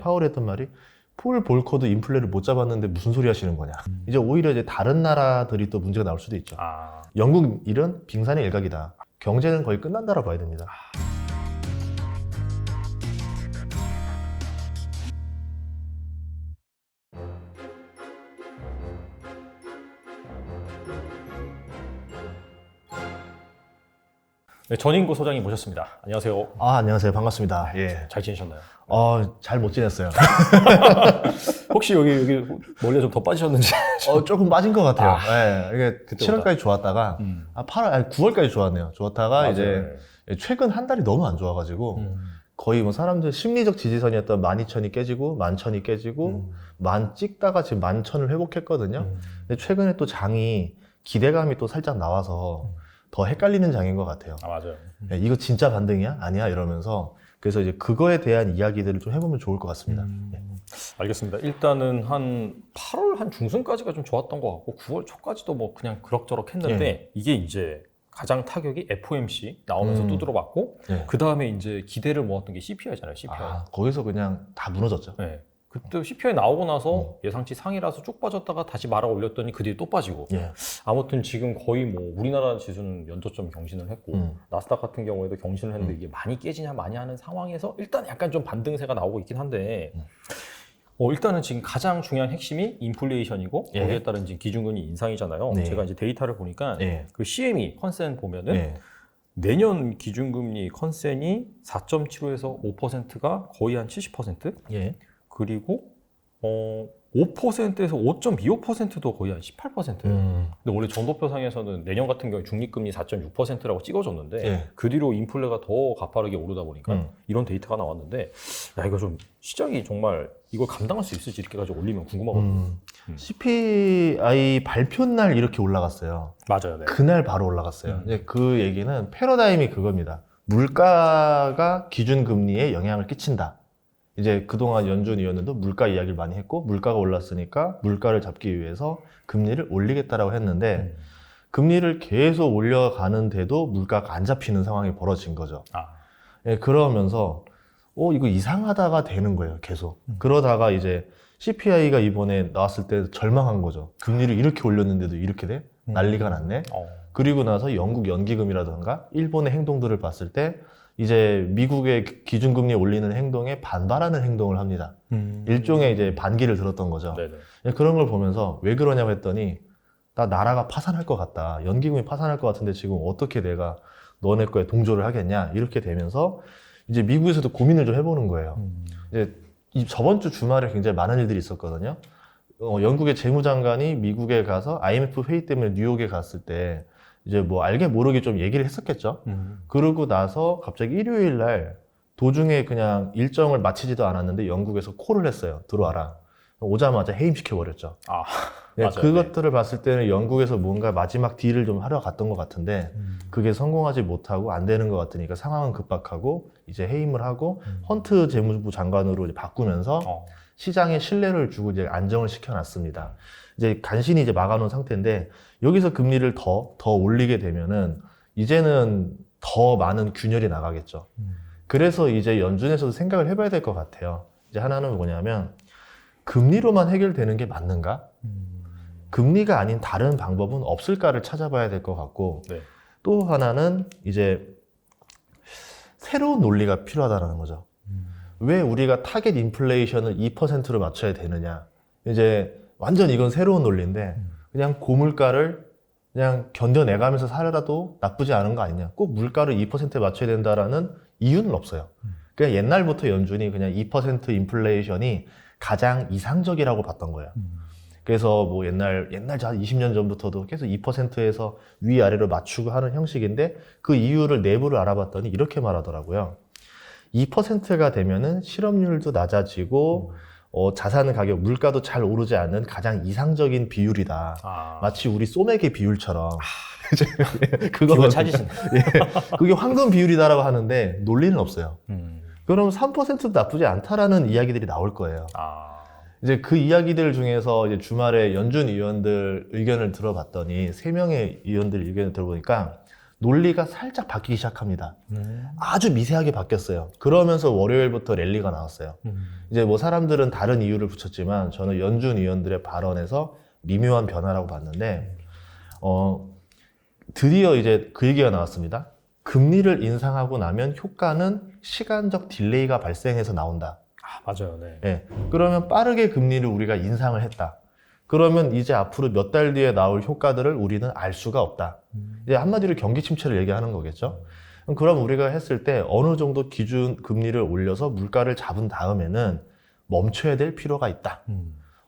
파월이 했던 말이 폴 볼커도 인플레를 못 잡았는데 무슨 소리 하시는 거냐. 이제 오히려 이제 다른 나라들이 또 문제가 나올 수도 있죠. 영국 일은 빙산의 일각이다. 경제는 거의 끝난다라고 봐야 됩니다. 네, 전인구 소장님 모셨습니다. 안녕하세요. 안녕하세요. 반갑습니다. 예. 잘 지내셨나요? 잘 못 지냈어요. 혹시 여기 멀리 좀 더 빠지셨는지? 조금 빠진 것 같아요. 예. 이게 그때보다. 7월까지 좋았다가 9월까지 좋았네요. 좋았다가 맞아요. 이제 최근 한 달이 너무 안 좋아가지고 거의 뭐 사람들 심리적 지지선이었던 12,000이 깨지고 11,000이 깨지고 10,000 찍다가 지금 11,000을 회복했거든요. 근데 최근에 또 장이 기대감이 또 살짝 나와서 더 헷갈리는 장인 것 같아요. 맞아요. 이거 진짜 반등이야? 아니야? 이러면서 그래서 이제 그거에 대한 이야기들을 좀 해보면 좋을 것 같습니다. 알겠습니다. 일단은 한 8월 한 중순까지가 좀 좋았던 것 같고 9월 초까지도 뭐 그냥 그럭저럭 했는데 이게 이제 가장 타격이 FOMC 나오면서 두드러 맞고 그 다음에 이제 기대를 모았던 게 CPI잖아요. CPI. 거기서 그냥 다 무너졌죠. 네. 그때 CPI 나오고 나서 예상치 상이라서 쭉 빠졌다가 다시 말아 올렸더니 그 뒤에 또 빠지고 아무튼 지금 거의 뭐 우리나라 지수는 연저점 경신을 했고 나스닥 같은 경우에도 경신을 했는데 이게 많이 깨지냐 많이 하는 상황에서 일단 약간 좀 반등세가 나오고 있긴 한데 일단은 지금 가장 중요한 핵심이 인플레이션이고 거기에 따른 지금 기준금리 인상이잖아요. 제가 이제 데이터를 보니까 그 CME 컨센 보면은 내년 기준금리 컨센이 4.75에서 5%가 거의 한 70%? 그리고 5%에서 5.25%도 거의 한 18%예요. 근데 원래 전도표상에서는 내년 같은 경우에 중립금리 4.6%라고 찍어줬는데 그 뒤로 인플레가 더 가파르게 오르다 보니까 이런 데이터가 나왔는데 야 이거 좀 시장이 정말 이걸 감당할 수 있을지 이렇게 가지고 올리면 궁금하거든요. CPI 발표 날 이렇게 올라갔어요. 맞아요. 네. 그날 바로 올라갔어요. 이제 그 얘기는 패러다임이 그겁니다. 물가가 기준금리에 영향을 끼친다. 이제 그동안 연준 위원들도 물가 이야기를 많이 했고 물가가 올랐으니까 물가를 잡기 위해서 금리를 올리겠다라고 했는데 금리를 계속 올려가는데도 물가가 안 잡히는 상황이 벌어진 거죠. 그러면서 이거 이상하다가 되는 거예요. 계속. 그러다가 이제 CPI가 이번에 나왔을 때 절망한 거죠. 금리를 이렇게 올렸는데도 이렇게 돼? 난리가 났네. 그리고 나서 영국 연기금이라든가 일본의 행동들을 봤을 때 이제 미국의 기준금리 올리는 행동에 반발하는 행동을 합니다. 일종의 이제 반기를 들었던 거죠. 그런 걸 보면서 왜 그러냐고 했더니 나라가 파산할 것 같다. 연기금이 파산할 것 같은데 지금 어떻게 내가 너네 거에 동조를 하겠냐. 이렇게 되면서 이제 미국에서도 고민을 좀 해보는 거예요. 이제 저번 주 주말에 굉장히 많은 일들이 있었거든요. 영국의 재무장관이 미국에 가서 IMF 회의 때문에 뉴욕에 갔을 때 이제 뭐 알게 모르게 좀 얘기를 했었겠죠. 그러고 나서 갑자기 일요일 날 도중에 그냥 일정을 마치지도 않았는데 영국에서 콜을 했어요. 들어와라. 오자마자 해임시켜버렸죠. 맞아요. 그것들을 봤을 때는 영국에서 뭔가 마지막 딜을 좀 하러 갔던 것 같은데 그게 성공하지 못하고 안 되는 것 같으니까 상황은 급박하고 이제 해임을 하고 헌트 재무부 장관으로 이제 바꾸면서 시장에 신뢰를 주고 이제 안정을 시켜놨습니다. 이제 간신히 이제 막아놓은 상태인데 여기서 금리를 더 올리게 되면은 이제는 더 많은 균열이 나가겠죠. 그래서 이제 연준에서도 생각을 해봐야 될 것 같아요. 이제 하나는 뭐냐면 금리로만 해결되는 게 맞는가? 금리가 아닌 다른 방법은 없을까를 찾아봐야 될 것 같고 또 하나는 이제 새로운 논리가 필요하다는 거죠. 왜 우리가 타겟 인플레이션을 2%로 맞춰야 되느냐? 이제 완전 이건 새로운 논리인데 그냥 고물가를 그냥 견뎌내가면서 살아도 나쁘지 않은 거 아니냐. 꼭 물가를 2%에 맞춰야 된다라는 이유는 없어요. 그냥 옛날부터 연준이 그냥 2% 인플레이션이 가장 이상적이라고 봤던 거예요. 그래서 뭐 옛날 한 20년 전부터도 계속 2%에서 위아래로 맞추고 하는 형식인데 그 이유를 내부를 알아봤더니 이렇게 말하더라고요. 2%가 되면은 실업률도 낮아지고 자산 가격, 물가도 잘 오르지 않는 가장 이상적인 비율이다. 마치 우리 소맥의 비율처럼. 그걸 찾으신다. 그게 황금 비율이다라고 하는데 논리는 없어요. 그럼 3%도 나쁘지 않다라는 이야기들이 나올 거예요. 이제 그 이야기들 중에서 이제 주말에 연준 위원들 의견을 들어봤더니 3명의 위원들 의견을 들어보니까 논리가 살짝 바뀌기 시작합니다. 아주 미세하게 바뀌었어요. 그러면서 월요일부터 랠리가 나왔어요. 이제 뭐 사람들은 다른 이유를 붙였지만 저는 연준 위원들의 발언에서 미묘한 변화라고 봤는데 드디어 이제 그 얘기가 나왔습니다. 금리를 인상하고 나면 효과는 시간적 딜레이가 발생해서 나온다. 맞아요. 네. 예. 그러면 빠르게 금리를 우리가 인상을 했다. 그러면 이제 앞으로 몇 달 뒤에 나올 효과들을 우리는 알 수가 없다. 이제 한마디로 경기 침체를 얘기하는 거겠죠. 그럼 우리가 했을 때 어느 정도 기준 금리를 올려서 물가를 잡은 다음에는 멈춰야 될 필요가 있다.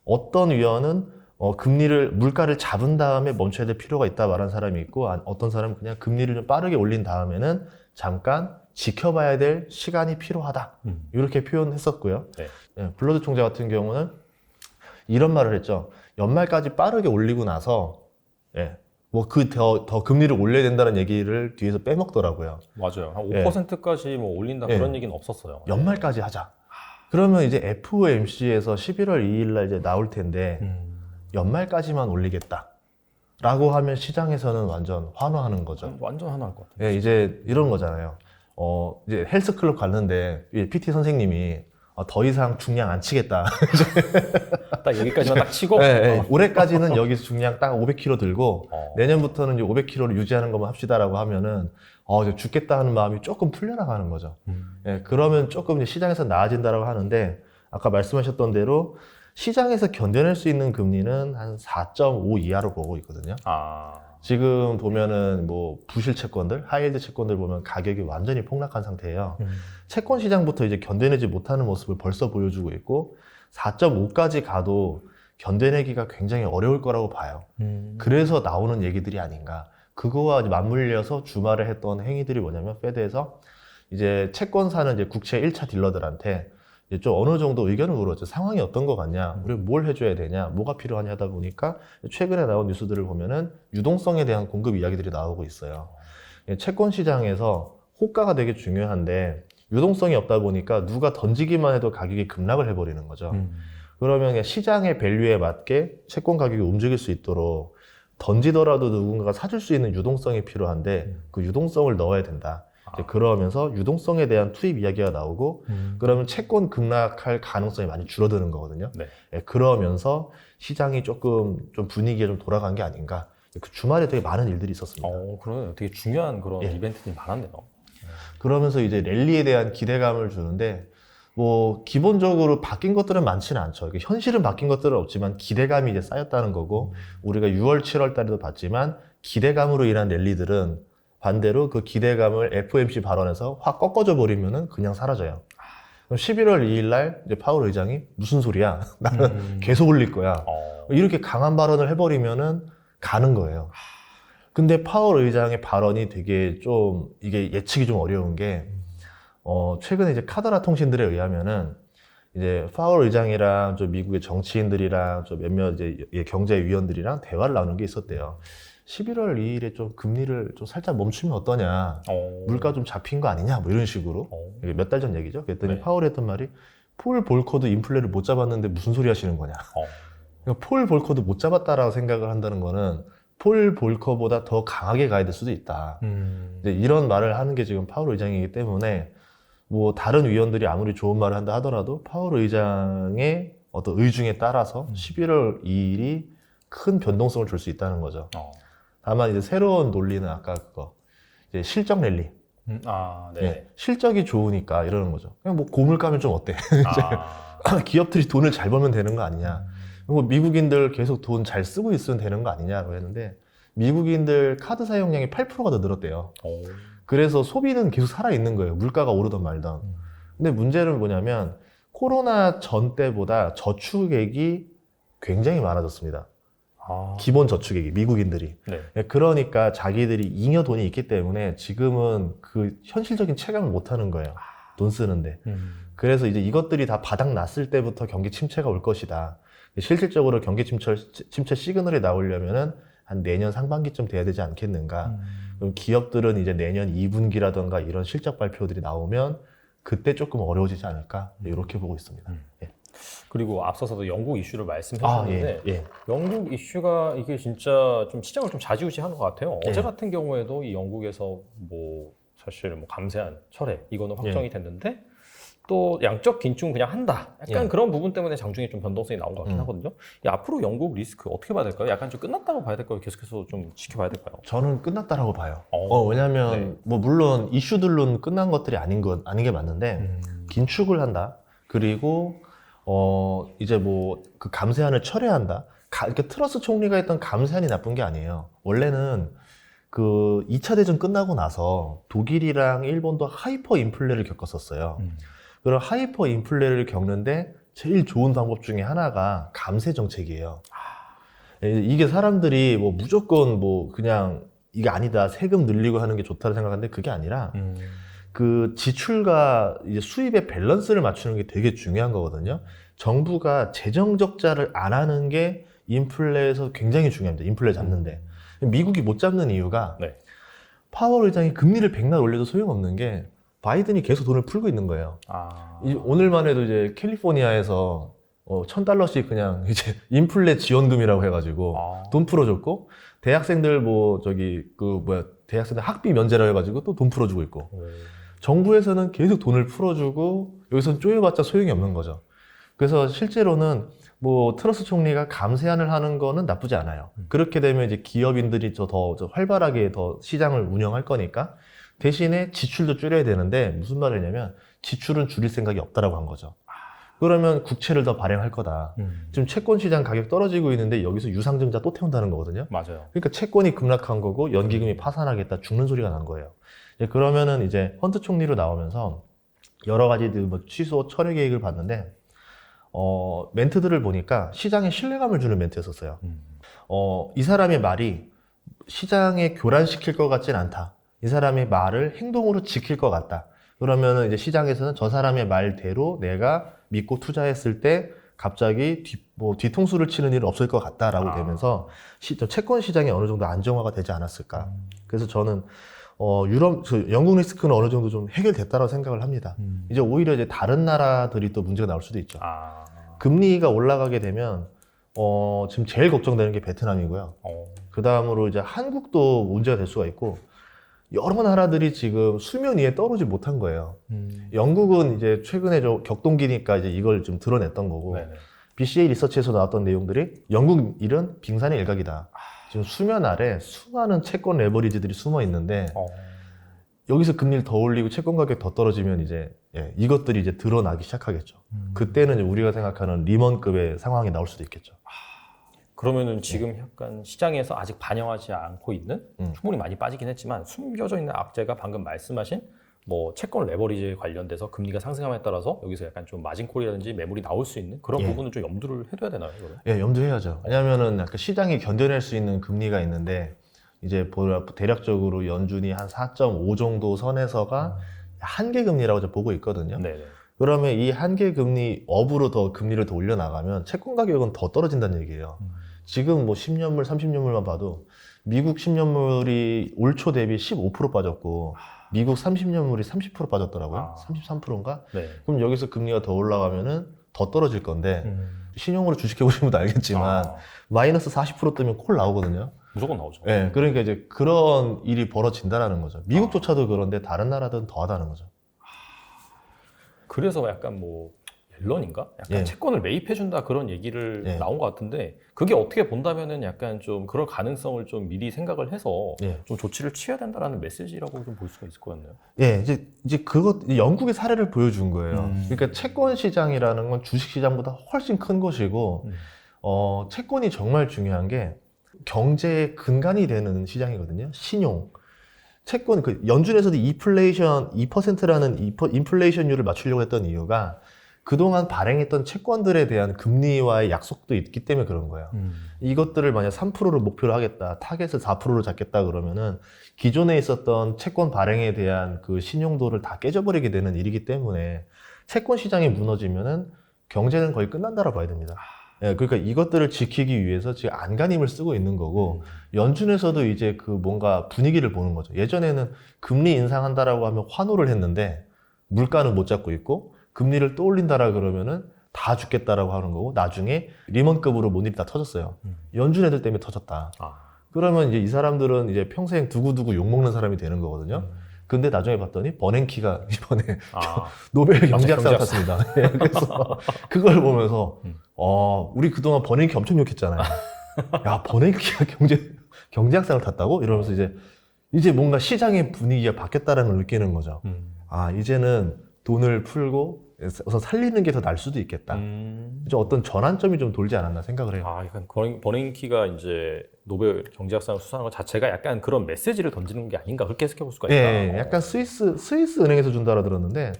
어떤 위원은 물가를 잡은 다음에 멈춰야 될 필요가 있다 말하는 사람이 있고, 어떤 사람은 그냥 금리를 좀 빠르게 올린 다음에는 잠깐 지켜봐야 될 시간이 필요하다. 이렇게 표현했었고요. 네. 예, 블러드 총재 같은 경우는 이런 말을 했죠. 연말까지 빠르게 올리고 나서 뭐 더 금리를 올려야 된다는 얘기를 뒤에서 빼먹더라고요. 맞아요. 한 5%까지 뭐 올린다 그런 얘기는 없었어요. 연말까지 하자. 그러면 이제 FOMC에서 11월 2일 날 이제 나올 텐데 연말까지만 올리겠다. 라고 하면 시장에서는 완전 환호하는 거죠. 완전 하나일 것 같아요. 예, 이제 이런 거잖아요. 이제 헬스클럽 갔는데 PT 선생님이 더 이상 중량 안 치겠다. 딱 여기까지만 딱 치고 올해까지는 여기서 중량 딱 500kg 들고 내년부터는 이제 500kg를 유지하는 것만 합시다라고 하면은 이제 죽겠다 하는 마음이 조금 풀려나가는 거죠. 예, 그러면 조금 이제 시장에서 나아진다라고 하는데 아까 말씀하셨던 대로 시장에서 견뎌낼 수 있는 금리는 한 4.5 이하로 보고 있거든요. 지금 보면은 뭐 부실 채권들, 하이힐드 채권들 보면 가격이 완전히 폭락한 상태예요. 채권 시장부터 이제 견뎌내지 못하는 모습을 벌써 보여주고 있고 4.5까지 가도 견뎌내기가 굉장히 어려울 거라고 봐요. 그래서 나오는 얘기들이 아닌가. 그거와 맞물려서 주말에 했던 행위들이 뭐냐면 페드에서 이제 채권 사는 이제 국채 1차 딜러들한테 이제 좀 어느 정도 의견을 물었죠. 상황이 어떤 것 같냐, 우리 뭘 해줘야 되냐, 뭐가 필요하냐 하다 보니까 최근에 나온 뉴스들을 보면은 유동성에 대한 공급 이야기들이 나오고 있어요. 채권 시장에서 호가가 되게 중요한데 유동성이 없다 보니까 누가 던지기만 해도 가격이 급락을 해버리는 거죠. 그러면 그냥 시장의 밸류에 맞게 채권 가격이 움직일 수 있도록 던지더라도 누군가가 사줄 수 있는 유동성이 필요한데 그 유동성을 넣어야 된다. 그러면서 유동성에 대한 투입 이야기가 나오고 그러면 채권 급락할 가능성이 많이 줄어드는 거거든요. 그러면서 시장이 조금 좀 분위기가 좀 돌아간 게 아닌가. 그 주말에 되게 많은 일들이 있었습니다. 그러네요. 되게 중요한 그런 이벤트들이 많았네요. 그러면서 이제 랠리에 대한 기대감을 주는데 뭐 기본적으로 바뀐 것들은 많지는 않죠. 현실은 바뀐 것들은 없지만 기대감이 이제 쌓였다는 거고 우리가 6월, 7월 달에도 봤지만 기대감으로 인한 랠리들은 반대로 그 기대감을 FOMC 발언에서 확 꺾어져 버리면은 그냥 사라져요. 그럼 11월 2일 날 이제 파월 의장이 무슨 소리야? 나는 계속 올릴 거야. 이렇게 강한 발언을 해버리면은 가는 거예요. 근데 파월 의장의 발언이 되게 좀 이게 예측이 좀 어려운 게 최근에 이제 카더라 통신들에 의하면은 이제 파월 의장이랑 좀 미국의 정치인들이랑 좀 몇몇 이제 경제위원들이랑 대화를 나누는 게 있었대요. 11월 2일에 좀 금리를 좀 살짝 멈추면 어떠냐. 물가 좀 잡힌 거 아니냐. 뭐 이런 식으로. 이게 몇 달 전 얘기죠. 그랬더니 파월이 했던 말이 폴 볼커도 인플레를 못 잡았는데 무슨 소리 하시는 거냐. 그러니까 폴 볼커도 못 잡았다라고 생각을 한다는 거는 폴 볼커보다 더 강하게 가야 될 수도 있다. 이제 이런 말을 하는 게 지금 파월 의장이기 때문에 뭐 다른 위원들이 아무리 좋은 말을 한다 하더라도 파월 의장의 어떤 의중에 따라서 11월 2일이 큰 변동성을 줄 수 있다는 거죠. 다만 이제 새로운 논리는 아까 그거 이제 실적 랠리. 실적이 좋으니까 이러는 거죠. 그냥 뭐 고물가면 좀 어때? 기업들이 돈을 잘 벌면 되는 거 아니냐. 뭐 미국인들 계속 돈 잘 쓰고 있으면 되는 거 아니냐고 했는데 미국인들 카드 사용량이 8%가 더 늘었대요. 그래서 소비는 계속 살아있는 거예요. 물가가 오르던 말던. 근데 문제는 뭐냐면 코로나 전 때보다 저축액이 굉장히 많아졌습니다. 기본 저축액이 미국인들이. 그러니까 자기들이 잉여 돈이 있기 때문에 지금은 그 현실적인 체감을 못 하는 거예요. 돈 쓰는데. 그래서 이제 이것들이 다 바닥 났을 때부터 경기 침체가 올 것이다. 실질적으로 경기 침체 시그널이 나오려면은 한 내년 상반기쯤 돼야 되지 않겠는가. 그럼 기업들은 이제 내년 2분기라던가 이런 실적 발표들이 나오면 그때 조금 어려워지지 않을까. 이렇게 보고 있습니다. 그리고 앞서서도 영국 이슈를 말씀해주셨는데 예. 영국 이슈가 이게 진짜 좀 시장을 좀 좌지우지하는 것 같아요. 예. 어제 같은 경우에도 이 영국에서 뭐 사실 뭐 감세한 철회 이거는 확정이 됐는데 또 양적 긴축 그냥 한다. 약간 예. 그런 부분 때문에 장중에 좀 변동성이 나온 것 같긴 하거든요. 이 앞으로 영국 리스크 어떻게 봐야 될까요? 약간 좀 끝났다고 봐야 될까요? 계속해서 좀 지켜봐야 될까요? 저는 끝났다라고 봐요. 어. 왜냐하면 네. 뭐 물론 이슈들로는 끝난 것들이 아닌 게 맞는데 긴축을 한다. 그리고 이제 뭐 그 감세안을 철회한다. 이렇게 트러스 총리가 했던 감세안이 나쁜 게 아니에요. 원래는 그 2차 대전 끝나고 나서 독일이랑 일본도 하이퍼 인플레를 겪었었어요. 그런 하이퍼 인플레를 겪는데 제일 좋은 방법 중에 하나가 감세 정책이에요. 이게 사람들이 뭐 무조건 뭐 그냥 이게 아니다, 세금 늘리고 하는 게 좋다고 생각하는데 그게 아니라 그 지출과 이제 수입의 밸런스를 맞추는 게 되게 중요한 거거든요. 정부가 재정 적자를 안 하는 게 인플레에서 굉장히 중요합니다. 인플레 잡는데. 미국이 못 잡는 이유가 네. 파월 의장이 금리를 백날 올려도 소용없는 게 바이든이 계속 돈을 풀고 있는 거예요. 오늘만 해도 이제 캘리포니아에서 $1,000씩 그냥 이제 인플레 지원금이라고 해가지고 돈 풀어줬고, 대학생들 대학생들 학비 면제라고 해가지고 또 돈 풀어주고 있고, 정부에서는 계속 돈을 풀어주고 여기서는 쪼여봤자 소용이 없는 거죠. 그래서 실제로는 뭐 트러스 총리가 감세안을 하는 거는 나쁘지 않아요. 그렇게 되면 이제 기업인들이 더 활발하게 더 시장을 운영할 거니까. 대신에 지출도 줄여야 되는데 무슨 말이냐면 지출은 줄일 생각이 없다라고 한 거죠. 그러면 국채를 더 발행할 거다. 지금 채권 시장 가격 떨어지고 있는데 여기서 유상증자 또 태운다는 거거든요. 맞아요. 그러니까 채권이 급락한 거고 연기금이 파산하겠다, 죽는 소리가 난 거예요. 그러면은 이제 헌트 총리로 나오면서 여러 가지 뭐 취소 철회 계획을 봤는데 멘트들을 보니까 시장에 신뢰감을 주는 멘트였었어요. 이 사람의 말이 시장에 교란시킬 것 같진 않다. 이 사람의 말을 행동으로 지킬 것 같다. 그러면은 이제 시장에서는 저 사람의 말대로 내가 믿고 투자했을 때 갑자기 뒤통수를 치는 일은 없을 것 같다라고 되면서 채권 시장이 어느 정도 안정화가 되지 않았을까. 그래서 저는 영국 리스크는 어느 정도 좀 해결됐다고 생각을 합니다. 이제 오히려 이제 다른 나라들이 또 문제가 나올 수도 있죠. 금리가 올라가게 되면 지금 제일 걱정되는 게 베트남이고요. 그 다음으로 이제 한국도 문제가 될 수가 있고, 여러 나라들이 지금 수면 위에 떠오르지 못한 거예요. 영국은 이제 최근에 격동기니까 이제 이걸 좀 드러냈던 거고, 네네. BCA 리서치에서 나왔던 내용들이 영국 일은 빙산의 일각이다. 지금 수면 아래 수많은 채권 레버리지들이 숨어 있는데, 여기서 금리를 더 올리고 채권 가격 더 떨어지면 이제 이것들이 이제 드러나기 시작하겠죠. 그때는 이제 우리가 생각하는 리먼급의 상황이 나올 수도 있겠죠. 그러면은 지금 약간 시장에서 아직 반영하지 않고 있는, 충분히 많이 빠지긴 했지만 숨겨져 있는 악재가 방금 말씀하신 뭐 채권 레버리지에 관련돼서 금리가 상승함에 따라서 여기서 약간 좀 마진콜이라든지 매물이 나올 수 있는 그런 부분을 좀 염두를 해둬야 되나요? 이거는? 염두해야죠. 왜냐하면은 약간 시장이 견뎌낼 수 있는 금리가 있는데, 이제 대략적으로 연준이 한 4.5 정도 선에서가 한계 금리라고 저 보고 있거든요. 네네. 그러면 이 한계 금리 업으로 더 금리를 더 올려나가면 채권 가격은 더 떨어진다는 얘기예요. 지금 뭐 10년물, 30년물만 봐도 미국 10년물이 올 초 대비 15% 빠졌고 미국 30년물이 30% 빠졌더라고요. 33%인가? 네. 그럼 여기서 금리가 더 올라가면은 더 떨어질 건데 신용으로 주식해 보시면 알겠지만 마이너스 40% 뜨면 콜 나오거든요. 무조건 나오죠. 네, 그러니까 이제 그런 일이 벌어진다라는 거죠. 미국조차도 그런데 다른 나라들은 더하다는 거죠. 그래서 약간 뭐 옐런인가? 약간 채권을 매입해준다 그런 얘기를 나온 것 같은데, 그게 어떻게 본다면은 약간 좀 그럴 가능성을 좀 미리 생각을 해서 좀 조치를 취해야 된다라는 메시지라고 좀 볼 수가 있을 것 같네요. 이제 영국의 사례를 보여준 거예요. 그러니까 채권 시장이라는 건 주식 시장보다 훨씬 큰 것이고, 채권이 정말 중요한 게 경제의 근간이 되는 시장이거든요. 신용. 채권, 연준에서도 2%라는 인플레이션율을 맞추려고 했던 이유가 그동안 발행했던 채권들에 대한 금리와의 약속도 있기 때문에 그런 거예요. 이것들을 만약 3%를 목표로 하겠다, 타겟을 4%로 잡겠다 그러면은 기존에 있었던 채권 발행에 대한 그 신용도를 다 깨져버리게 되는 일이기 때문에 채권 시장이 무너지면은 경제는 거의 끝난다라고 봐야 됩니다. 그러니까 이것들을 지키기 위해서 지금 안간힘을 쓰고 있는 거고, 연준에서도 이제 그 뭔가 분위기를 보는 거죠. 예전에는 금리 인상한다라고 하면 환호를 했는데 물가는 못 잡고 있고, 금리를 또 올린다라 그러면은 다 죽겠다라고 하는 거고 나중에 리먼급으로 뭔 일이 다 터졌어요. 연준 애들 때문에 터졌다. 그러면 이제 이 사람들은 이제 평생 두고두고 욕먹는 사람이 되는 거거든요. 근데 나중에 봤더니 버냉키가 이번에 노벨 경제학상을 탔습니다. 예, 그래서 그걸 보면서 우리 그동안 버냉키 엄청 욕했잖아요. 야, 버냉키가 경제학상을 탔다고? 이러면서 이제 뭔가 시장의 분위기가 바뀌었다는 걸 느끼는 거죠. 이제는 돈을 풀고 우선 살리는 게 더 나을 수도 있겠다. 이제 어떤 전환점이 좀 돌지 않았나 생각을 해요. 약간 버냉키가 이제 노벨 경제학상을 수상한 것 자체가 약간 그런 메시지를 던지는 게 아닌가 그렇게 해석해 볼 수가 있다. 예, 약간 스위스 은행에서 준다라 들었는데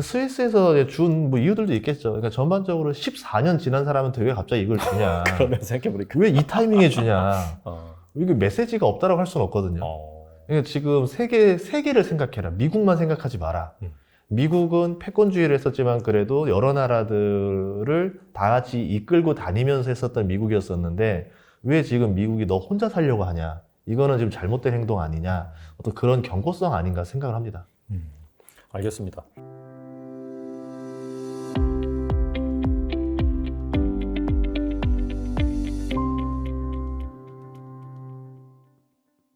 스위스에서 준 뭐 이유들도 있겠죠. 그러니까 전반적으로 14년 지난 사람한테 왜 갑자기 이걸 주냐? 그러면 생각해 보니까 왜 이 타이밍에 주냐? 이게 메시지가 없다라고 할 수는 없거든요. 그러니까 지금 세계를 생각해라. 미국만 생각하지 마라. 미국은 패권주의를 했었지만 그래도 여러 나라들을 다 같이 이끌고 다니면서 했었던 미국이었었는데 왜 지금 미국이 너 혼자 살려고 하냐? 이거는 지금 잘못된 행동 아니냐? 어떤 그런 경고성 아닌가 생각을 합니다. 알겠습니다.